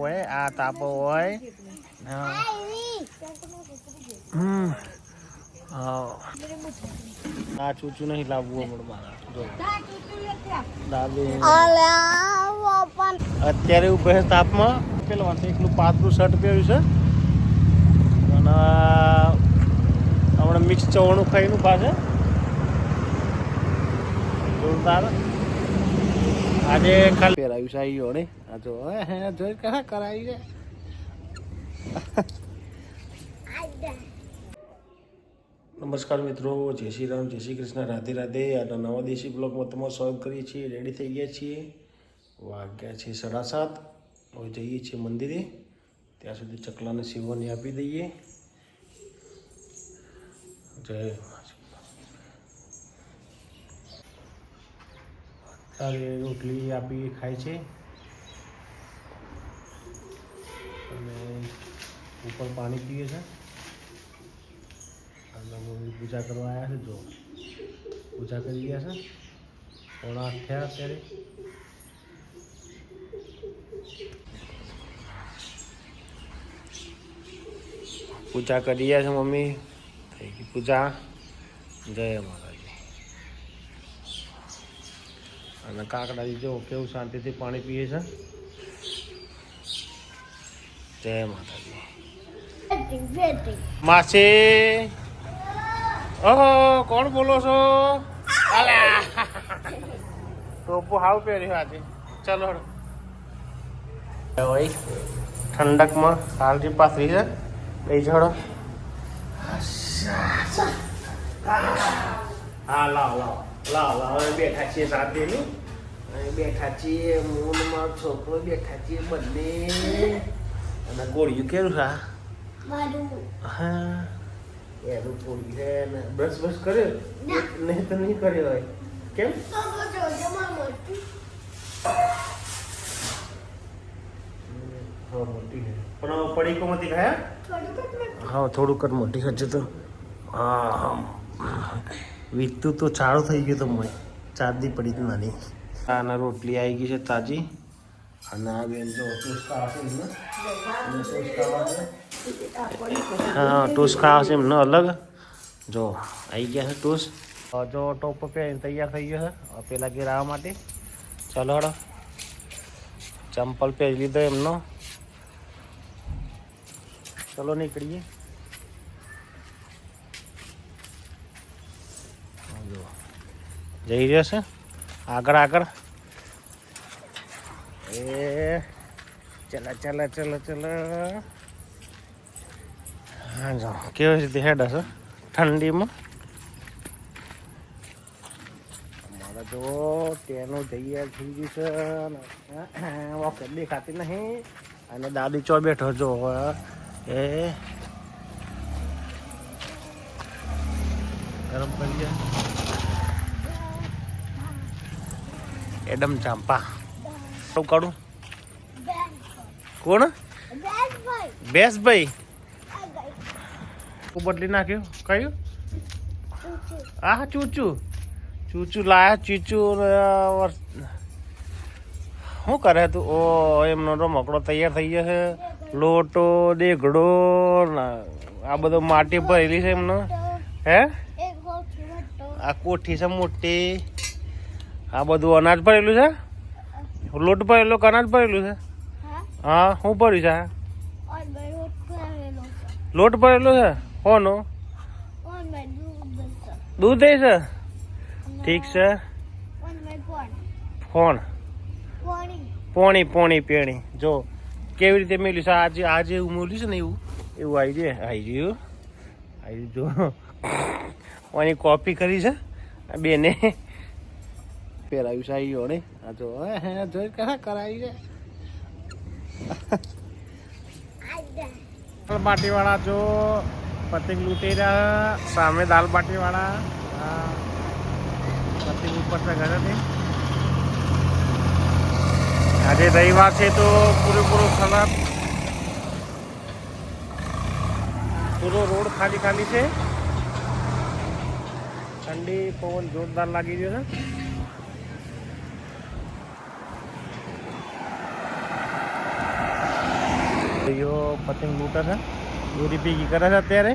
હોય આ તાપો હોય આ ચૂચું નહીં લાવવું હમણાં મારા જો અત્યારે ઉભે તાપમાં પેલો એકલું પાતળું શર્ટ પહેર્યું છે અને હમણાં મિક્સ ચવાણું ખાઈને પાછે જોરદાર આજે ખાલી પહેરાવ્યું છે આવી ને આ જો જોઈ કરા કરાવી છે નમસ્કાર મિત્રો, જય શ્રી રામ, જય શ્રી કૃષ્ણ, રાધે રાધે. આના નવા દેશી બ્લોગમાં તમારું સ્વાગત કરીએ છીએ. રેડી થઈ ગયા છીએ, વાગ્યા છે 7:30. હવે જઈએ છીએ મંદિરે. ત્યાં સુધી ચકલાને સીવવાની આપી દઈએ. જય અત્યારે રોટલી આપી ખાય છે અને ઉપર પાણી પીએ છે. પૂજા કરવા આવ્યા છે. જો પૂજા કરી ગયા છે. 7:30 થયા અત્યારે. પૂજા કરી ગયા છે મમ્મી. થઈ ગઈ પૂજા. જય માતાજી. અને કાકડાજી જો કેવું શાંતિથી પાણી પીએ છે. જય માતાજી. માસી ઓહો કોણ બોલો છો? અલા ટોપો હાવ પહેર્યો આજે. ચલો ભાઈ ઠંડકમાં કાલજી પાથરી છે. લઈ જડો. હા લાવ લાવ લાવ લાવ. હવે બેઠા છીએ સાથેનું. બેઠા છીએ હું ને મારો છોકરો બેઠા છીએ બંને. અને ગોળીયું કેવું છે? હા એનું થોડી છે ને. બ્રશ બ્રશ કર્યો નહીં તો નહીં કર્યો હોય. કેમ? હા મોટી છે પણ પડીકોમાંથી ખાયા? હા થોડુંક જ મોટી હજુ તો. હા હા વીતતું તો ચાળું થઈ ગયું તો મને. 4 દી પડી હતી નાની. આના રોટલી આવી ગઈ છે તાજી. અને આ બેન જો ટોસ્કા આવશે એમને. હા ટોસ્કા આવશે એમને અલગ. જો આવી ગયા છે ટોસ. જો ટોપ પહેરીને તૈયાર થઈ ગયો છે પેલા ઘેર આવવા માટે. ચલો હડો ચંપલ પહેરી લીધો એમનો. ચલો નીકળીએ. જો જઈ રહ્યો છે આગળ આગળ. એ ચલા ચલા ચલો ચલો. હા જો કેવી રીતે હેડ હશે ઠંડીમાં. અમારે જો તેનું તૈયાર થઈ ગયું છે. વખત દેખાતી નહીં. અને દાદી ચો બેઠો જો એ ગરમ કરી ગયા. એડમ ચાંપા કાઢું. કોણ? બેસભાઈ. બદલી નાખ્યું. કયું? હા ચૂચું. ચૂચું લાયા. ચૂચું શું કરે તું? ઓ એમનો રમકડો તૈયાર થઈ ગયો છે. લોટો દેઘડો આ બધો માટી ભરેલી છે એમનો. હે આ કોઠી છે મોટી. આ બધું અનાજ ભરેલું છે. લોટ ભરેલો કે અનાજ ભરેલું છે? હા શું ભર્યું છે? લોટ ભરેલો છે. કોનો? દૂધ દે છે. ઠીક છે. ફોન પોણી પોણી પેણી. જો કેવી રીતે મેલ્યું છે. આજે આજે એવું મેલ્યું છે ને એવું એવું આવી જાય. આવી ગયું આવી જો. ઓની કોપી કરી છે બેને. પહેરાવ્યું છે. આવી ગયો ને આ જો જોઈ કરા કરાવી છે. દાલ બાટી વાળા જો પતંગ લૂંટી રહ્યા. સામે દાલ બાટી વાળા પતંગ ઉપર ઘરે થી. આજે રવિવાર છે તો પૂરો સલાદ પૂરો રોડ ખાલી ખાલી છે. ઠંડી પવન જોરદાર લાગી ગયો છે. ભાઈઓ પતંગ લૂંટે છે, દોરી ભેગી કરે છે અત્યારે.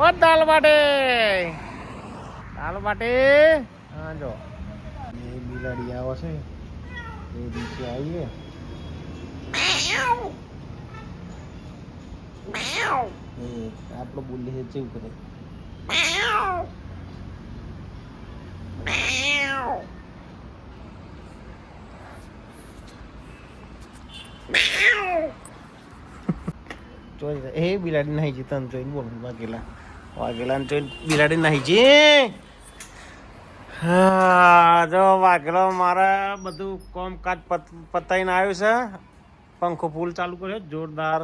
ઓ દાલ માટે હા જો એ બિલાડી આવે છે એ નીચે આવીએ. આટલો બોલી છે જેવું કરે. એ બિલાડી નાહી છે તને જોઈને બોલ વાઘેલા જોઈને બિલાડી નાહી છે. હા જો વાઘેલો મારા બધું કામકાજ પતાઈને આવ્યું છે. પંખો ફૂલ ચાલુ કર્યો જોરદાર.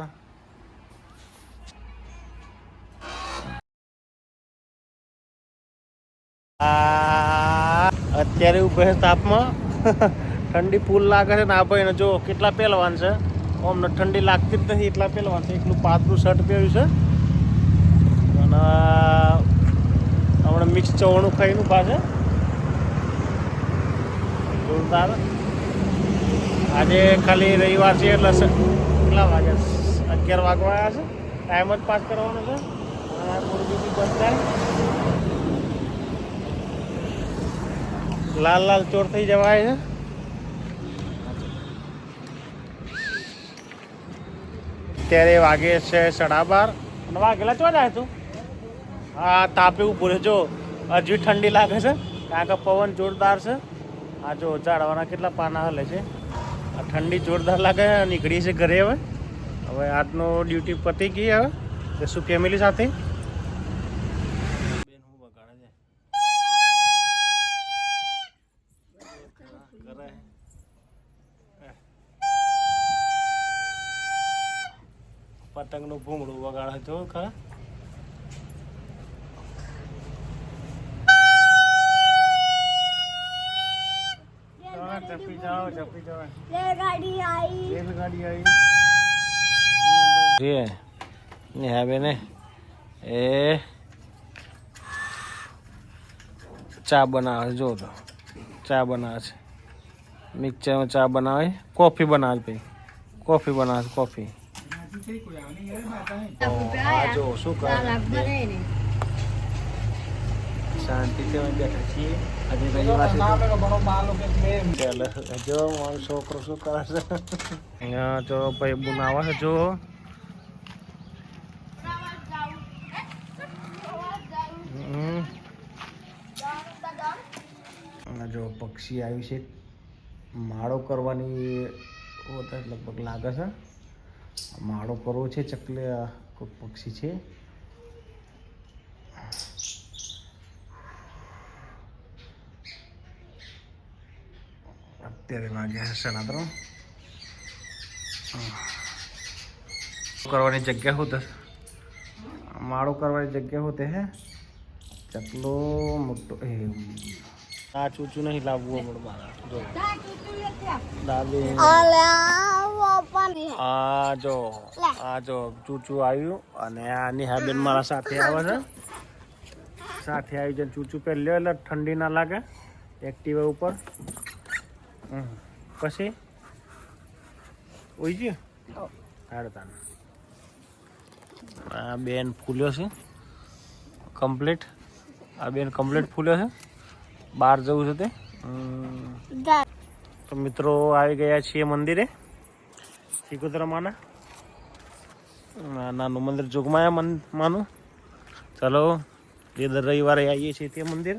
અત્યારે ઉભે છે તાપમાં. ઠંડી ફૂલ લાગે છે ને આ ભાઈને જો કેટલા પહેલવાન છે. અમને ઠંડી લાગતી જ નથી એટલા પહેલવાન છે. એકલું પાતળું શર્ટ પહેર્યું છે અને હમણાં મિક્સ ચવાણું ખાઈને ઉભા છે જોરદાર. આજે ખાલી રવિવાર છે એટલે કેટલા વાગે 11 વાગવા આવ્યા છે. ટાઈમ જ પાસ કરવાનો છે. મુરગી બી બંધ થાય. લાલ લાલ ચોર થઈ જવાય છે. અત્યારે વાગે છે 12:30 અને વાગેલા ચો જાય તું. હા તાપે ઉભું રહે જો હજુ ઠંડી લાગે છે કારણ કે પવન જોરદાર છે. આ જો ઝાડવાના કેટલા પાના હલે છે. આ ઠંડી જોરદાર લાગે. નીકળી છે ઘરે હવે આજનો ડ્યુટી પતી ગઈ. હવે જશું ફેમિલી સાથે. બેન હું બગાડે છે પતંગનું ભૂંગળું વગાડે જો ખરા. ચપી જાઓ રેલગાડી આવી નેહાબેને એ ચા બનાવે જો તો ચા બનાવે છે. મિક્સરમાં ચા બનાવે. કોફી બનાવે ભાઈ કોફી બનાવે કોફી. જો શું કરે શાંતિથી અમે બેઠા છીએ. આજે રવિવાર છે. જો મારો છોકરો શું કરે છે. અહીંયા જો ભાઈ બનાવે છે જો. જો પક્ષી આવ્યું છે. માળો કરવાની લગભગ લાગે છે. માળો કરવો છે. ચકલે કોઈ પક્ષી છે. અત્યારે વાગ્યા છે 3:30. કરવાની જગ્યા હોતે માળો કરવાની જગ્યા હોતે હે ચકલો મોટો. આ ચૂચું નહીં લાવવું પડે મારા જો દાદી. આ જો ચૂચું આવ્યું અને આ નિહાબેન મારા સાથે આવે છે. સાથે આવી જાય ચૂચું પહેર્યો એટલે ઠંડી ના લાગે. એક્ટિવા ઉપર પછી ઉઈ ગયું હાડતા. આ બેન ફૂલ્યો છે કમ્પ્લીટ. આ બેન કમ્પ્લીટ ફૂલ્યો છે. બહાર જવું છે તે. તો મિત્રો આવી ગયા છીએ મંદિરે સિકોતરા માના. નાનું મંદિર જોગમાયા માનું. ચાલો જે દર રવિવારે આવીએ છીએ તે મંદિર.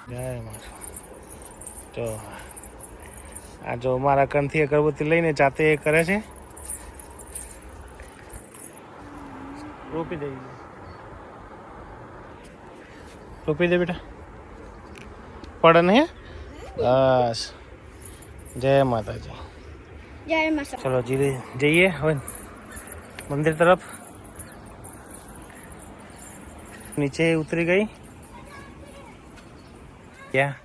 જય માતા. તો આ જો મારા કણથી અગરબત્તી લઈને જાતે કરે છે. રોપી દે રોપી દે બેટા પડે નહીં. બસ જય માતાજી. જય માતા. ચલો જઈએ હવે મંદિર તરફ. નીચે ઉતરી ગઈ ક્યાં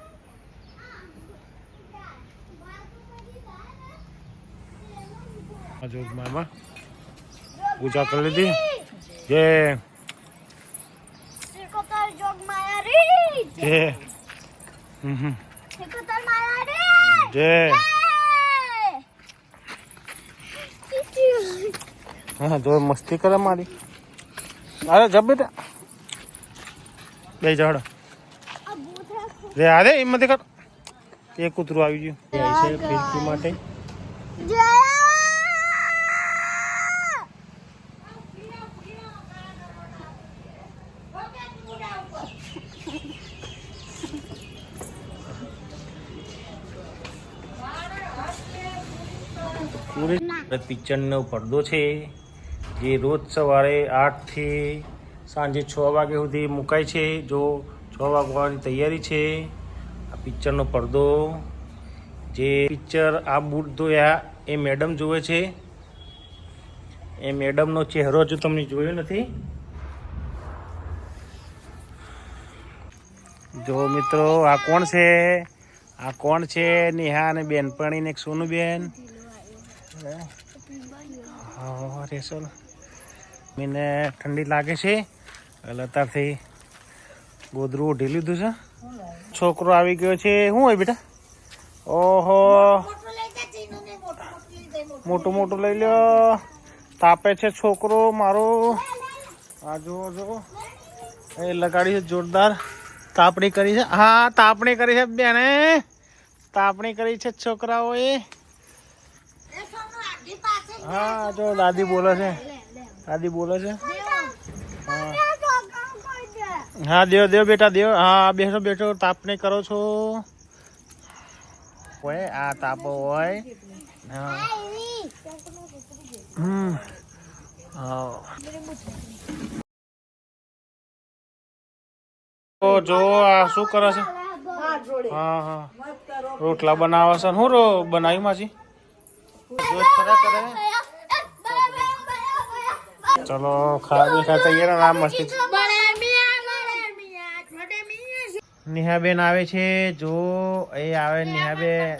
જોગમામાં પૂજા કરી લીધી. જય સિકોતર જોગમાયા રી. જય જય હા જો મસ્તી કરે મારી. અરે જબ બેટા બે જડ રે અરે એમાંથી કર એક કૂતરું આવી ગયું છે ફિરકી માટે. પિક્ચરનો પડદો છે જે રોજ સવારે 8 થી સાંજે 6 વાગ્યા સુધી મુકાય છે. જો 6 વાગવાની તૈયારી છે. આ પિક્ચરનો પડદો જે પિક્ચર આ બૂટ ધોયા એ મેડમ જોવે છે. એ મેડમનો ચહેરો જો તમને જોયો નથી. જો મિત્રો આ કોણ છે? આ કોણ છે? નેહા અને બેનપણી ને સોનુબેન. હા રેસલ મને ઠંડી લાગે છે એટલે અત્યારથી ગોદરું ઓઢી લીધું છે. છોકરો આવી ગયો છે. શું હોય બેટા? ઓહો મોટું મોટું લઈ લ્યો. તાપે છે છોકરો મારો. આ જુઓ જુઓ એ લગાડી છે જોરદાર. તાપણી કરી છે. હા તાપણી કરી છે બેને. તાપણી કરી છે છોકરાઓએ. હા જો દાદી બોલે છે. દાદી બોલે છે. હા દેવ દેવ બેટા દેવ. હા બેઠો બેઠો તાપણી કરો છો. હોય આ તાપો હોય. હા જો આ શું કરે છે? હા હા રોટલા બનાવે છે. શું બનાવ્યું માજી? ચલો ખાવા ખાતા તૈયાર. ના મસ્તી. નેહાબેન આવે છે. જો એ આવે નેહાબેન.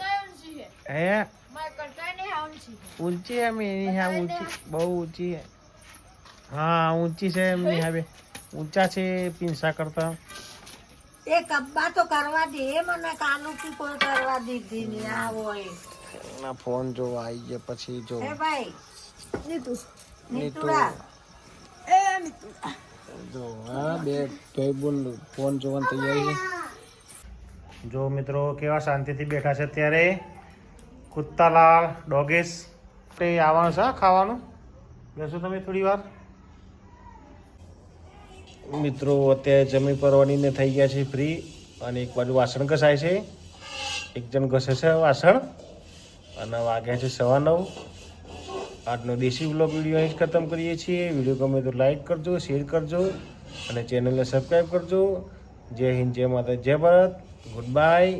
હે ઊંચી એમ નેહા ઊંચી બહુ ઊંચી. હા ઊંચી છે એમ નેહાબેન. ઊંચા છે પીંછા કરતા. એ કબ્બા તો કરવા દે મને. કાનું કી કોઈ કરવા દીધી ને આવો ના ફોન જો આવી ગયા પછી જો હે ભાઈ નીતુ જો હા બે ભાઈ બોલ ફોન જોવાની તૈયારી છે. જો મિત્રો કેવા શાંતિથી બેઠા છે અત્યારે. કુત્તાલાલ ડોગેસ આવવાનું છે ખાવાનું. બેસો તમે થોડી વાર. મિત્રો અત્યારે જમી પરવાનીને થઈ ગયા છે ફ્રી. અને એક બાજુ વાસણ ઘસાય છે. એક જણ ઘસે છે વાસણ. અને વાગ્યા છે 9:15. આજનો દેશી વ્લોગ વિડીયો અહીં જ ખતમ કરીએ છીએ. વિડીયો ગમે તો લાઈક કરજો, શેર કરજો અને ચેનલને સબસ્ક્રાઈબ કરજો. જય હિન્દ, જય માતા, જય ભારત. Good bye.